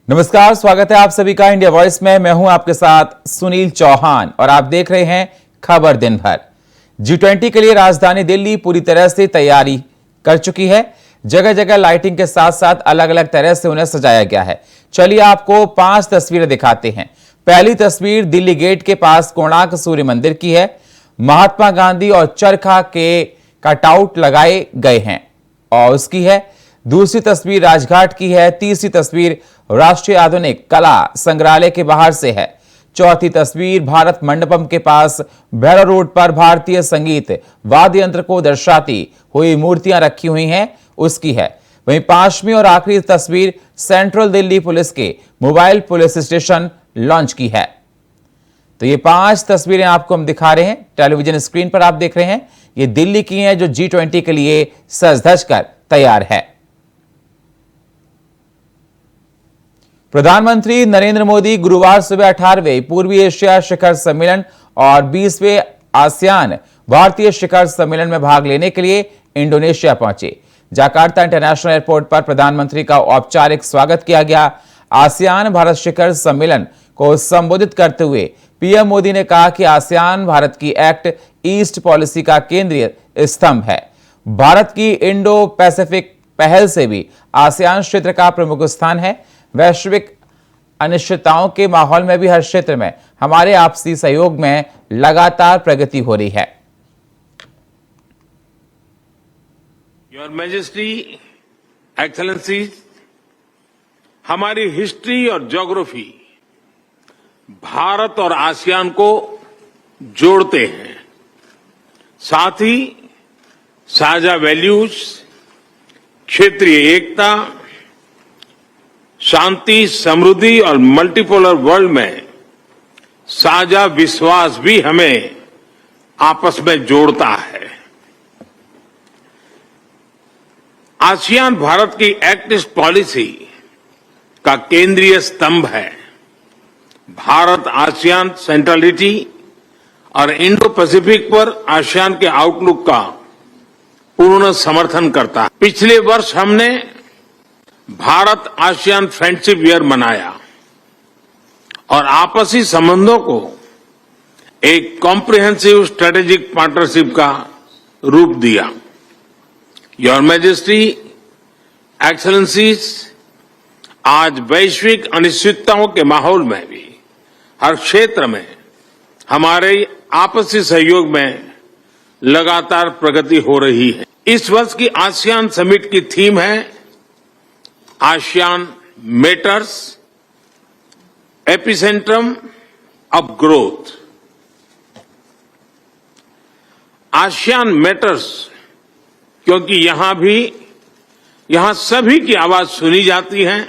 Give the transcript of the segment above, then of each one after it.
नमस्कार, स्वागत है आप सभी का इंडिया वॉइस में। मैं हूं आपके साथ सुनील चौहान और आप देख रहे हैं खबर दिन भर। G20 के लिए राजधानी दिल्ली पूरी तरह से तैयारी कर चुकी है। जगह जगह लाइटिंग के साथ साथ अलग अलग तरह से उन्हें सजाया गया है। चलिए आपको 5 तस्वीरें दिखाते हैं। पहली तस्वीर दिल्ली गेट के पास कोणार्क सूर्य मंदिर की है। महात्मा गांधी और चरखा के कटआउट लगाए गए हैं और उसकी है। दूसरी तस्वीर राजघाट की है। तीसरी तस्वीर राष्ट्रीय आधुनिक कला संग्रहालय के बाहर से है। चौथी तस्वीर भारत मंडपम के पास भैरव रोड पर भारतीय संगीत वाद्य यंत्र को दर्शाती हुई मूर्तियां रखी हुई हैं, उसकी है। वहीं पांचवी और आखिरी तस्वीर सेंट्रल दिल्ली पुलिस के मोबाइल पुलिस स्टेशन लॉन्च की है। तो ये 5 तस्वीरें आपको हम दिखा रहे हैं, टेलीविजन स्क्रीन पर आप देख रहे हैं। ये दिल्ली की हैं जो G20 के लिए सज धज कर तैयार है। प्रधानमंत्री नरेंद्र मोदी गुरुवार सुबह 18वें पूर्वी एशिया शिखर सम्मेलन और 20वें आसियान भारतीय शिखर सम्मेलन में भाग लेने के लिए इंडोनेशिया पहुंचे। जकार्ता इंटरनेशनल एयरपोर्ट पर प्रधानमंत्री का औपचारिक स्वागत किया गया। आसियान भारत शिखर सम्मेलन को संबोधित करते हुए पीएम मोदी ने कहा कि आसियान भारत की एक्ट ईस्ट पॉलिसी का केंद्रीय स्तंभ है। भारत की इंडो पैसिफिक पहल से भी आसियान क्षेत्र का प्रमुख स्थान है। वैश्विक अनिश्चितताओं के माहौल में भी हर क्षेत्र में हमारे आपसी सहयोग में लगातार प्रगति हो रही है। योर मैजेस्टी, एक्सेलेंसीज, हमारी हिस्ट्री और ज्योग्राफी भारत और आसियान को जोड़ते हैं। साथ ही साझा वैल्यूज, क्षेत्रीय एकता, शांति, समृद्धि और मल्टीपोलर वर्ल्ड में साझा विश्वास भी हमें आपस में जोड़ता है। आसियान भारत की एक्ट ईस्ट पॉलिसी का केंद्रीय स्तंभ है। भारत आसियान सेंट्रलिटी और इंडो पैसिफिक पर आसियान के आउटलुक का पूर्ण समर्थन करता है। पिछले वर्ष हमने भारत आसियान फ्रेंडशिप ईयर मनाया और आपसी संबंधों को एक कॉम्प्रिहेंसिव स्ट्रेटेजिक पार्टनरशिप का रूप दिया। योर मैजेस्टी, एक्सेलेंसीज, आज वैश्विक अनिश्चितताओं के माहौल में भी हर क्षेत्र में हमारे आपसी सहयोग में लगातार प्रगति हो रही है। इस वर्ष की आसियान समिट की थीम है ASEAN matters, epicentrum of growth. ASEAN matters क्योंकि यहां सभी की आवाज सुनी जाती है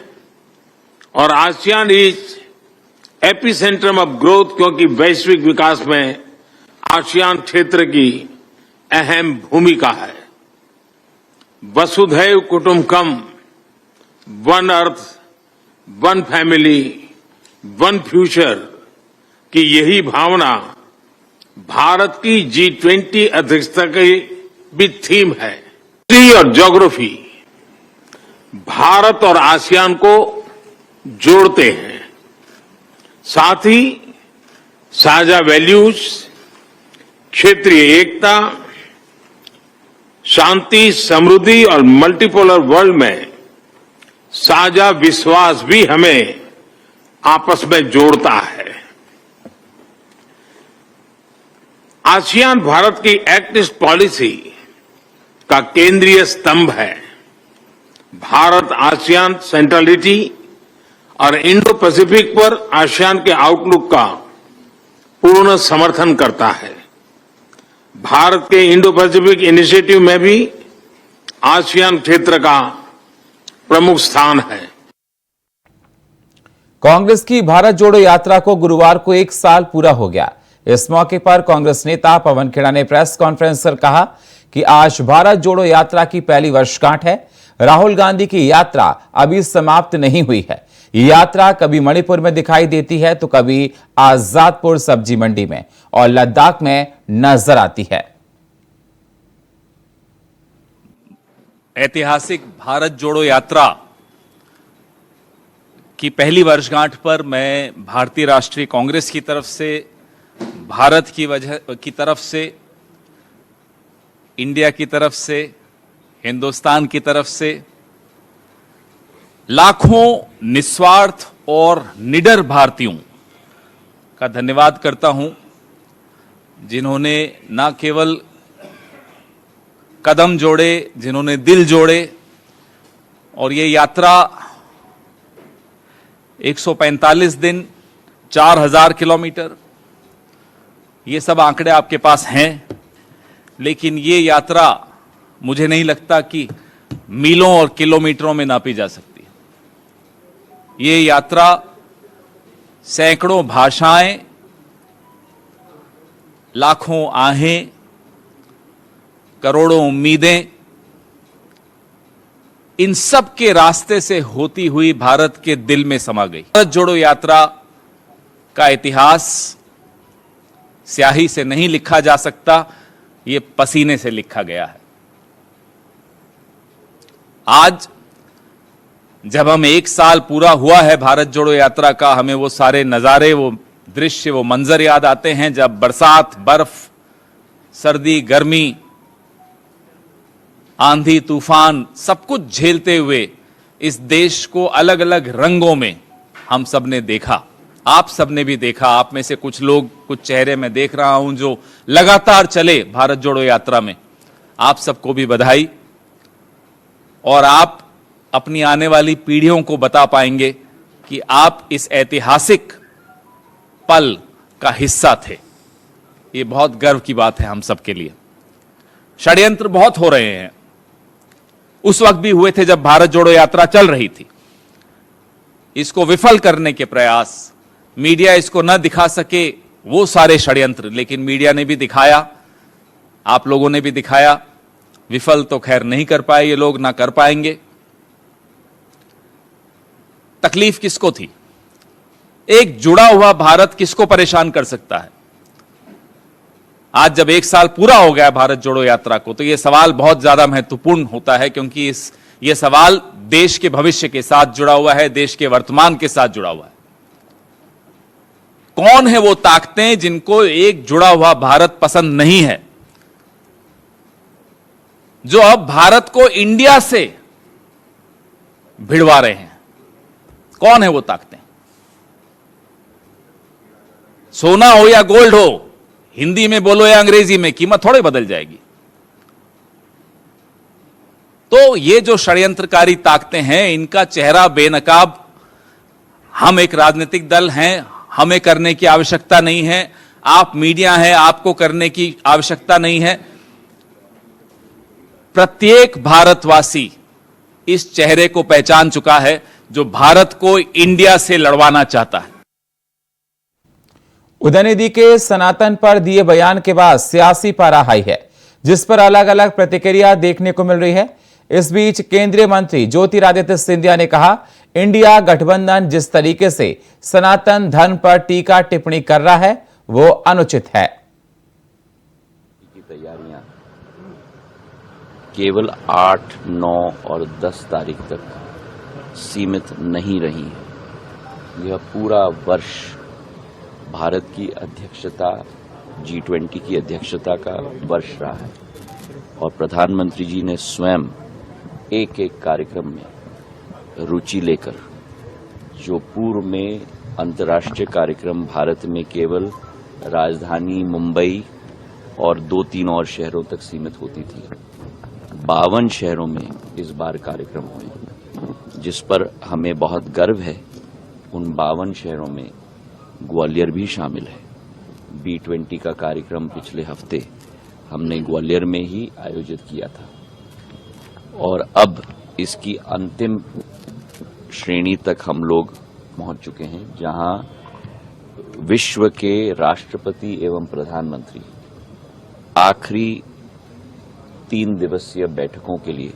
और ASEAN is epicentrum of growth क्योंकि वैश्विक विकास में आसियान क्षेत्र की अहम भूमिका है। वसुधैव कुटुंबकम, one earth, one family, one future की यही भावना भारत की G20 अध्यक्षता की भी थीम है। हिस्ट्री और ज्योग्राफी भारत और आसियान को जोड़ते हैं। साथ ही साझा वैल्यूज, क्षेत्रीय एकता, शांति, समृद्धि और मल्टीपोलर वर्ल्ड में साझा विश्वास भी हमें आपस में जोड़ता है। आसियान भारत की एक्ट ईस्ट पॉलिसी का केंद्रीय स्तंभ है। भारत आसियान सेंट्रलिटी और इंडो पैसिफिक पर आसियान के आउटलुक का पूर्ण समर्थन करता है। भारत के इंडो पैसिफिक इनिशिएटिव में भी आसियान क्षेत्र का प्रमुख स्थान है। कांग्रेस की भारत जोड़ो यात्रा को गुरुवार को 1 साल पूरा हो गया। इस मौके पर कांग्रेस नेता पवन खेड़ा ने प्रेस कॉन्फ्रेंस कर कहा कि आज भारत जोड़ो यात्रा की पहली वर्षगांठ है। राहुल गांधी की यात्रा अभी समाप्त नहीं हुई है। यात्रा कभी मणिपुर में दिखाई देती है तो कभी आजादपुर सब्जी मंडी में और लद्दाख में नजर आती है। ऐतिहासिक भारत जोड़ो यात्रा की पहली वर्षगांठ पर मैं भारतीय राष्ट्रीय कांग्रेस की तरफ से, भारत की तरफ से, इंडिया की तरफ से, हिंदुस्तान की तरफ से लाखों निस्वार्थ और निडर भारतीयों का धन्यवाद करता हूं, जिन्होंने न केवल कदम जोड़े, जिन्होंने दिल जोड़े और ये यात्रा 145 दिन, 4000 किलोमीटर, ये सब आंकड़े आपके पास हैं, लेकिन ये यात्रा मुझे नहीं लगता कि मीलों और किलोमीटरों में नापी जा सकती। ये यात्रा सैकड़ों भाषाएं, लाखों आहें, करोड़ों उम्मीदें, इन सब के रास्ते से होती हुई भारत के दिल में समा गई। भारत जोड़ो यात्रा का इतिहास स्याही से नहीं लिखा जा सकता, ये पसीने से लिखा गया है। आज जब हम 1 साल पूरा हुआ है भारत जोड़ो यात्रा का, हमें वो सारे नज़ारे, वो दृश्य, वो मंजर याद आते हैं जब बरसात, बर्फ, सर्दी, गर्मी, आंधी, तूफान सब कुछ झेलते हुए इस देश को अलग अलग रंगों में हम सब ने देखा, आप सब ने भी देखा। आप में से कुछ लोग, कुछ चेहरे मैं देख रहा हूं जो लगातार चले भारत जोड़ो यात्रा में, आप सबको भी बधाई। और आप अपनी आने वाली पीढ़ियों को बता पाएंगे कि आप इस ऐतिहासिक पल का हिस्सा थे। ये बहुत गर्व की बात है हम सबके लिए। षड्यंत्र बहुत हो रहे हैं, उस वक्त भी हुए थे जब भारत जोड़ो यात्रा चल रही थी। इसको विफल करने के प्रयास, मीडिया इसको न दिखा सके, वो सारे षड्यंत्र, लेकिन मीडिया ने भी दिखाया, आप लोगों ने भी दिखाया। विफल तो खैर नहीं कर पाए ये लोग, ना कर पाएंगे। तकलीफ किसको थी? एक जुड़ा हुआ भारत किसको परेशान कर सकता है? आज जब 1 साल पूरा हो गया भारत जोड़ो यात्रा को, तो यह सवाल बहुत ज्यादा महत्वपूर्ण होता है, क्योंकि यह सवाल देश के भविष्य के साथ जुड़ा हुआ है, देश के वर्तमान के साथ जुड़ा हुआ है। कौन है वो ताकतें जिनको एक जुड़ा हुआ भारत पसंद नहीं है, जो अब भारत को इंडिया से भिड़वा रहे हैं? कौन है वो ताकतें? सोना हो या गोल्ड हो, हिंदी में बोलो या अंग्रेजी में, कीमत थोड़े बदल जाएगी। तो ये जो षड्यंत्रकारी ताकतें हैं, इनका चेहरा बेनकाब हम एक राजनीतिक दल हैं, हमें करने की आवश्यकता नहीं है। आप मीडिया हैं, आपको करने की आवश्यकता नहीं है। प्रत्येक भारतवासी इस चेहरे को पहचान चुका है जो भारत को इंडिया से लड़वाना चाहता है। उदयनिधि के सनातन पर दिए बयान के बाद सियासी पारा हाई है, जिस पर अलग अलग प्रतिक्रिया देखने को मिल रही है। इस बीच केंद्रीय मंत्री ज्योतिरादित्य सिंधिया ने कहा, इंडिया गठबंधन जिस तरीके से सनातन धर्म पर टीका टिप्पणी कर रहा है वो अनुचित है। की तैयारियां केवल 8, 9 और 10 तारीख तक सीमित नहीं रही है। यह पूरा वर्ष भारत की अध्यक्षता, G20 की अध्यक्षता का वर्ष रहा है और प्रधानमंत्री जी ने स्वयं एक एक कार्यक्रम में रुचि लेकर, जो पूर्व में अंतर्राष्ट्रीय कार्यक्रम भारत में केवल राजधानी मुंबई और 2-3 और शहरों तक सीमित होती थी, 52 शहरों में इस बार कार्यक्रम हुए, जिस पर हमें बहुत गर्व है। उन 52 शहरों में ग्वालियर भी शामिल है। B20 का कार्यक्रम पिछले हफ्ते हमने ग्वालियर में ही आयोजित किया था और अब इसकी अंतिम श्रेणी तक हम लोग पहुंच चुके हैं, जहां विश्व के राष्ट्रपति एवं प्रधानमंत्री आखिरी 3 दिवसीय बैठकों के लिए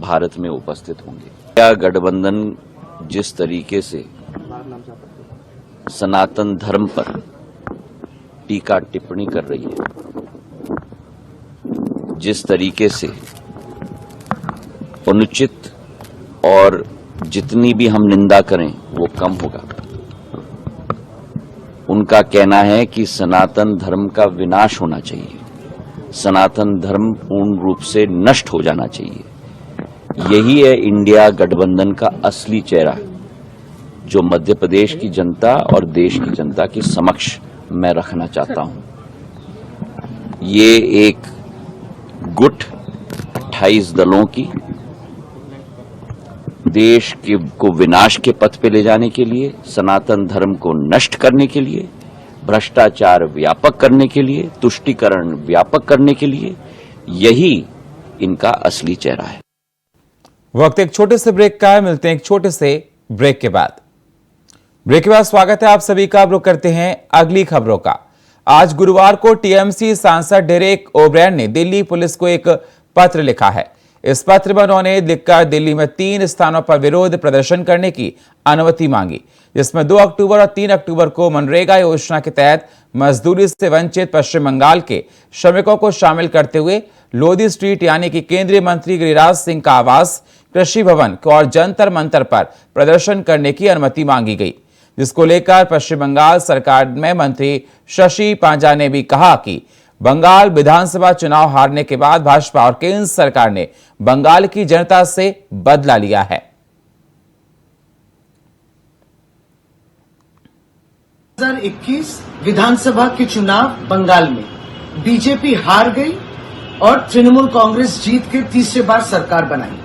भारत में उपस्थित होंगे। यह गठबंधन जिस तरीके से सनातन धर्म पर टीका टिप्पणी कर रही है, जिस तरीके से अनुचित और जितनी भी हम निंदा करें वो कम होगा। उनका कहना है कि सनातन धर्म का विनाश होना चाहिए, सनातन धर्म पूर्ण रूप से नष्ट हो जाना चाहिए। यही है इंडिया गठबंधन का असली चेहरा, जो मध्य प्रदेश की जनता और देश की जनता के समक्ष मैं रखना चाहता हूं। ये एक गुट 28 दलों की देश को विनाश के पथ पे ले जाने के लिए, सनातन धर्म को नष्ट करने के लिए, भ्रष्टाचार व्यापक करने के लिए, तुष्टीकरण व्यापक करने के लिए, यही इनका असली चेहरा है। वक्त एक छोटे से ब्रेक का है, मिलते हैं एक छोटे से ब्रेक के बाद। ब्रेक के बाद स्वागत है आप सभी का। रुक करते हैं अगली खबरों का। आज गुरुवार को टीएमसी सांसद डेरेक ओब्रायन ने दिल्ली पुलिस को एक पत्र लिखा है। इस पत्र में उन्होंने लिखकर दिल्ली में 3 स्थानों पर विरोध प्रदर्शन करने की अनुमति मांगी, जिसमें 2 अक्टूबर और 3 अक्टूबर को मनरेगा योजना के तहत मजदूरी से वंचित पश्चिम बंगाल के श्रमिकों को शामिल करते हुए लोधी स्ट्रीट यानी कि केंद्रीय मंत्री गिरिराज सिंह का आवास, कृषि भवन और जंतर मंतर पर प्रदर्शन करने की अनुमति मांगी गई, जिसको लेकर पश्चिम बंगाल सरकार में मंत्री शशि पांजा ने भी कहा कि बंगाल विधानसभा चुनाव हारने के बाद भाजपा और केंद्र सरकार ने बंगाल की जनता से बदला लिया है। 2021 विधानसभा के चुनाव बंगाल में बीजेपी हार गई और तृणमूल कांग्रेस जीत के तीसरी बार सरकार बनाई,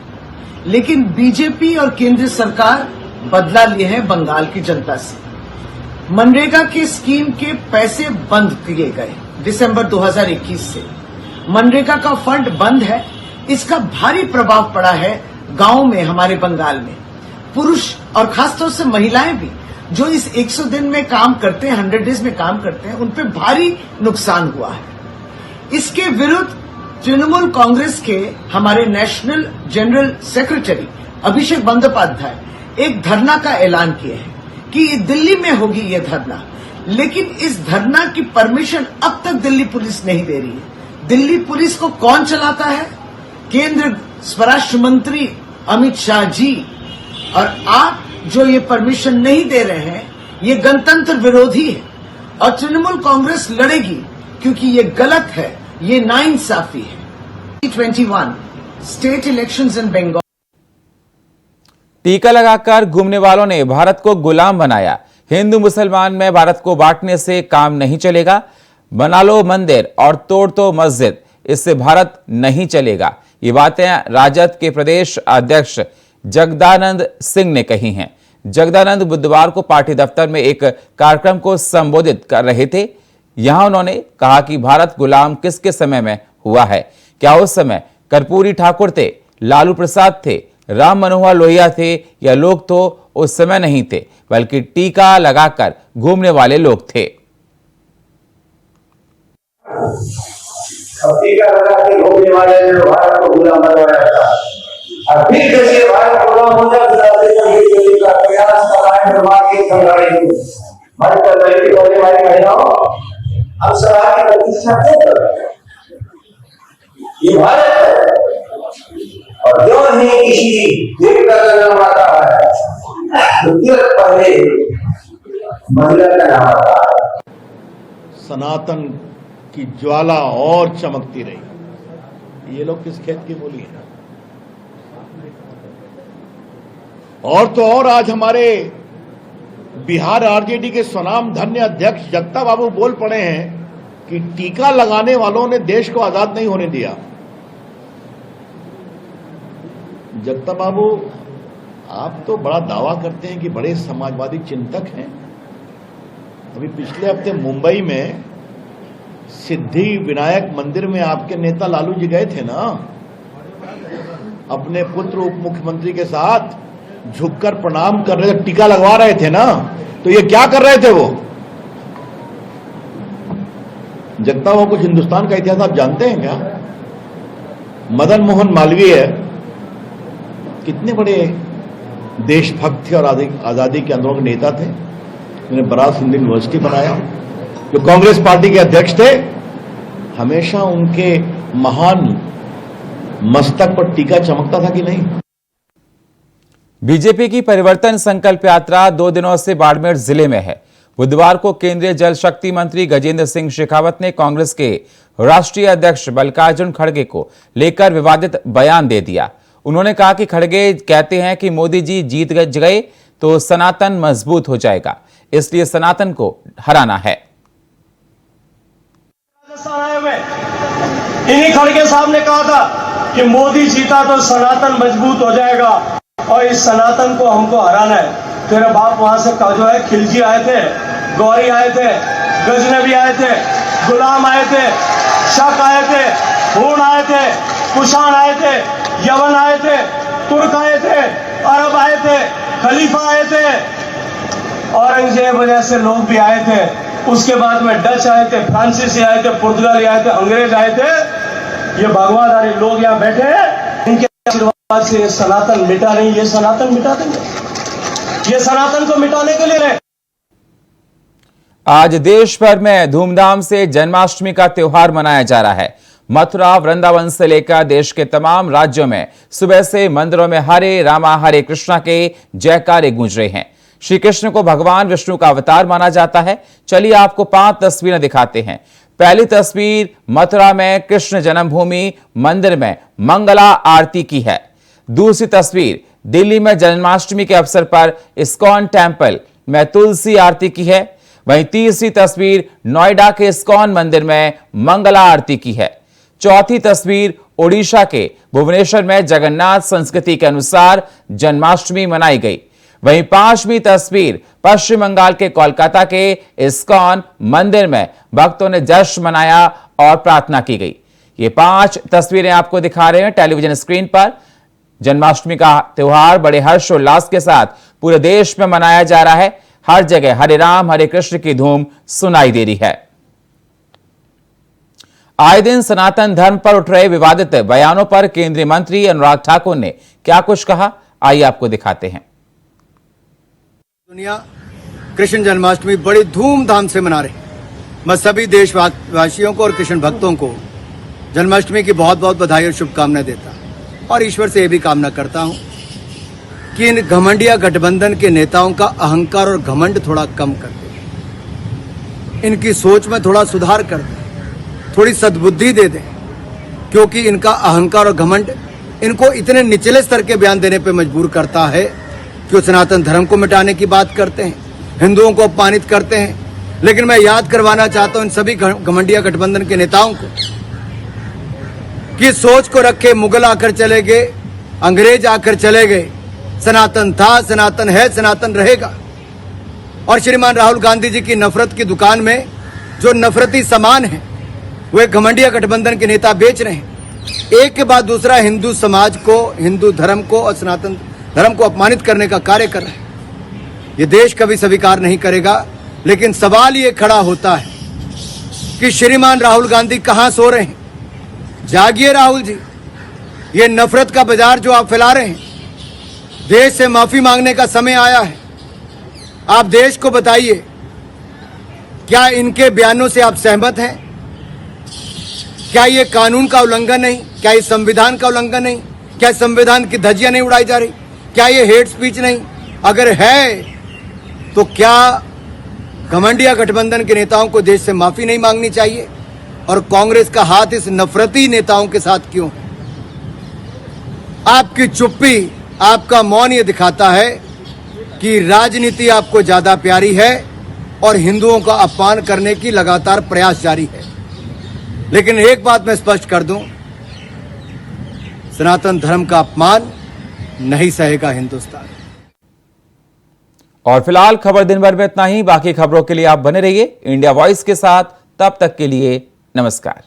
लेकिन बीजेपी और केंद्र सरकार बदला लिए हैं बंगाल की जनता से। मनरेगा के स्कीम के पैसे बंद किए गए दिसंबर 2021 से। मनरेगा का फंड बंद है, इसका भारी प्रभाव पड़ा है गांव में, हमारे बंगाल में। पुरुष और खासतौर से महिलाएं भी जो इस 100 दिन में काम करते हैं, 100 डेज में काम करते हैं, उन पे भारी नुकसान हुआ है। इसके विरुद्ध तृणमूल कांग्रेस के हमारे नेशनल जनरल सेक्रेटरी अभिषेक बंदोपाध्याय एक धरना का ऐलान किए हैं कि दिल्ली में होगी ये धरना, लेकिन इस धरना की परमिशन अब तक दिल्ली पुलिस नहीं दे रही है। दिल्ली पुलिस को कौन चलाता है? केंद्र स्वराष्ट्र मंत्री अमित शाह जी। और आप जो ये परमिशन नहीं दे रहे हैं, ये गणतंत्र विरोधी है और तृणमूल कांग्रेस लड़ेगी, क्योंकि ये गलत है, ये नाइंसाफी है। 21 स्टेट इलेक्शंस इन बंगाल। टीका लगाकर घूमने वालों ने भारत को गुलाम बनाया। हिंदू मुसलमान में भारत को बांटने से काम नहीं चलेगा। बना लो मंदिर और तोड़ दो मस्जिद, इससे भारत नहीं चलेगा। ये बातें राजद के प्रदेश अध्यक्ष जगदानंद सिंह ने कही हैं। जगदानंद बुधवार को पार्टी दफ्तर में एक कार्यक्रम को संबोधित कर रहे थे। यहां उन्होंने कहा कि भारत गुलाम किसके समय में हुआ है? क्या उस समय कर्पूरी ठाकुर थे, लालू प्रसाद थे, राम मनोहर लोहिया थे, या लोग तो उस समय नहीं थे, बल्कि टीका लगाकर घूमने वाले लोग थे। टीका लगा के घूमने वाले ने भारत को गुलाम बनाया था। अब फिर कैसे भारत गुलाम हो जाता का प्रयास कर रहा है के संघर्ष भारत का लड़की होने वाली महिलाओं हम सवाल की प्रतिष्ठा क्यों कर रहे हैं? ये भारत है और जो ही किसी देवता का नाम आता है तो पहले महिला का नाम आता है। सनातन की ज्वाला और चमकती रही। ये लोग किस खेत की मूली है? और तो और आज हमारे बिहार आरजेडी के स्वनाम धन्य अध्यक्ष जगता बाबू बोल पड़े हैं कि टीका लगाने वालों ने देश को आजाद नहीं होने दिया। जगता बाबू, आप तो बड़ा दावा करते हैं कि बड़े समाजवादी चिंतक हैं। अभी पिछले हफ्ते मुंबई में सिद्धि विनायक मंदिर में आपके नेता लालू जी गए थे ना, अपने पुत्र उप मुख्यमंत्री के साथ झुककर प्रणाम कर रहे थे, टीका लगवा रहे थे ना। तो ये क्या कर रहे थे वो? जगता वो कुछ हिंदुस्तान का इतिहास आप जानते हैं क्या? मदन मोहन मालवीय कितने बड़े देशभक्त थे और आजादी के आंदोलन के नेता थे। उन्होंने बनारस हिंदू यूनिवर्सिटी बनाया। जो कांग्रेस पार्टी के अध्यक्ष थे, हमेशा उनके महान मस्तक पर टीका चमकता था कि नहीं? बीजेपी की परिवर्तन संकल्प यात्रा 2 दिनों से बाड़मेर जिले में है। बुधवार को केंद्रीय जल शक्ति मंत्री गजेंद्र सिंह शेखावत ने कांग्रेस के राष्ट्रीय अध्यक्ष मल्लिकार्जुन खड़गे को लेकर विवादित बयान दे दिया। उन्होंने कहा कि खड़गे कहते हैं कि मोदी जी जीत गए तो सनातन मजबूत हो जाएगा, इसलिए सनातन को हराना है। इन्हीं खड़गे साहब ने कहा था कि मोदी जीता तो सनातन मजबूत हो जाएगा और इस सनातन को हमको हराना है। तेरे बाप वहां से जो है खिलजी आए थे, गौरी आए थे, गजनबी आए थे, गुलाम आए थे, शक आए थे, हूण आए थे, कुषाण आए थे, यवन आए थे, तुर्क आए थे, अरब आए थे, खलीफा आए थे, औरंगजेब जैसे लोग भी आए थे। उसके बाद में डच आए थे, फ्रांसीसी आए थे, पुर्तगाली आए थे, अंग्रेज आए थे। ये भगवाधारी लोग यहाँ बैठे हैं, इनके आशीर्वाद से ये सनातन मिटा नहीं, ये सनातन मिटा देंगे। ये सनातन को मिटाने के लिए आज देश भर में धूमधाम से जन्माष्टमी का त्योहार मनाया जा रहा है। मथुरा, वृंदावन से लेकर देश के तमाम राज्यों में सुबह से मंदिरों में हरे रामा हरे कृष्णा के जयकारे गूंज रहे हैं। श्री कृष्ण को भगवान विष्णु का अवतार माना जाता है। चलिए आपको 5 तस्वीरें दिखाते हैं। पहली तस्वीर मथुरा में कृष्ण जन्मभूमि मंदिर में मंगला आरती की है। दूसरी तस्वीर दिल्ली में जन्माष्टमी के अवसर पर इस्कॉन टेम्पल में तुलसी आरती की है। वहीं तीसरी तस्वीर नोएडा के इस्कॉन मंदिर में मंगला आरती की है। चौथी तस्वीर ओडिशा के भुवनेश्वर में जगन्नाथ संस्कृति के अनुसार जन्माष्टमी मनाई गई। वहीं 5वीं तस्वीर पश्चिम बंगाल के कोलकाता के इस्कॉन मंदिर में भक्तों ने जश्न मनाया और प्रार्थना की गई। ये 5 तस्वीरें आपको दिखा रहे हैं टेलीविजन स्क्रीन पर। जन्माष्टमी का त्योहार बड़े हर्षोल्लास के साथ पूरे देश में मनाया जा रहा है। हर जगह हरे राम हरे कृष्ण की धूम सुनाई दे रही है। आए दिन सनातन धर्म पर उठ रहे विवादित बयानों पर केंद्रीय मंत्री अनुराग ठाकुर ने क्या कुछ कहा, आइए आपको दिखाते हैं। दुनिया कृष्ण जन्माष्टमी बड़ी धूमधाम से मना रही। मैं सभी देशवासियों को और कृष्ण भक्तों को जन्माष्टमी की बहुत बहुत बधाई और शुभकामनाएं देता और ईश्वर से यह भी कामना करता हूं कि इन घमंडिया गठबंधन के नेताओं का अहंकार और घमंड थोड़ा कम कर दे, इनकी सोच में थोड़ा सुधार कर दे, थोड़ी सद्बुद्धि दे दें, क्योंकि इनका अहंकार और घमंड इनको इतने निचले स्तर के बयान देने पर मजबूर करता है कि वो सनातन धर्म को मिटाने की बात करते हैं, हिंदुओं को अपमानित करते हैं। लेकिन मैं याद करवाना चाहता हूं इन सभी घमंडिया गठबंधन के नेताओं को कि सोच को रखे मुगल आकर चले गए, अंग्रेज आकर चले गए, सनातन था, सनातन है, सनातन रहेगा। और श्रीमान राहुल गांधी जी की नफरत की दुकान में जो नफरती सामान है वे घमंडिया गठबंधन के नेता बेच रहे हैं। एक के बाद दूसरा हिंदू समाज को, हिंदू धर्म को और सनातन धर्म को अपमानित करने का कार्य कर रहे हैं। ये देश कभी स्वीकार नहीं करेगा। लेकिन सवाल ये खड़ा होता है कि श्रीमान राहुल गांधी कहां सो रहे हैं? जागिए राहुल जी, ये नफरत का बाजार जो आप फैला रहे हैं, देश से माफी मांगने का समय आया है। आप देश को बताइए, क्या इनके बयानों से आप सहमत हैं? क्या ये कानून का उल्लंघन नहीं? क्या ये संविधान का उल्लंघन नहीं? क्या संविधान की धज्जियां नहीं उड़ाई जा रही? क्या ये हेट स्पीच नहीं? अगर है तो क्या घमंडिया गठबंधन के नेताओं को देश से माफी नहीं मांगनी चाहिए? और कांग्रेस का हाथ इस नफरती नेताओं के साथ क्यों? आपकी चुप्पी, आपका मौन ये दिखाता है कि राजनीति आपको ज्यादा प्यारी है और हिंदुओं का अपमान करने की लगातार प्रयास जारी है। लेकिन एक बात मैं स्पष्ट कर दूं, सनातन धर्म का अपमान नहीं सहेगा हिंदुस्तान। और फिलहाल खबर दिन भर में इतना ही। बाकी खबरों के लिए आप बने रहिए इंडिया वॉइस के साथ। तब तक के लिए नमस्कार।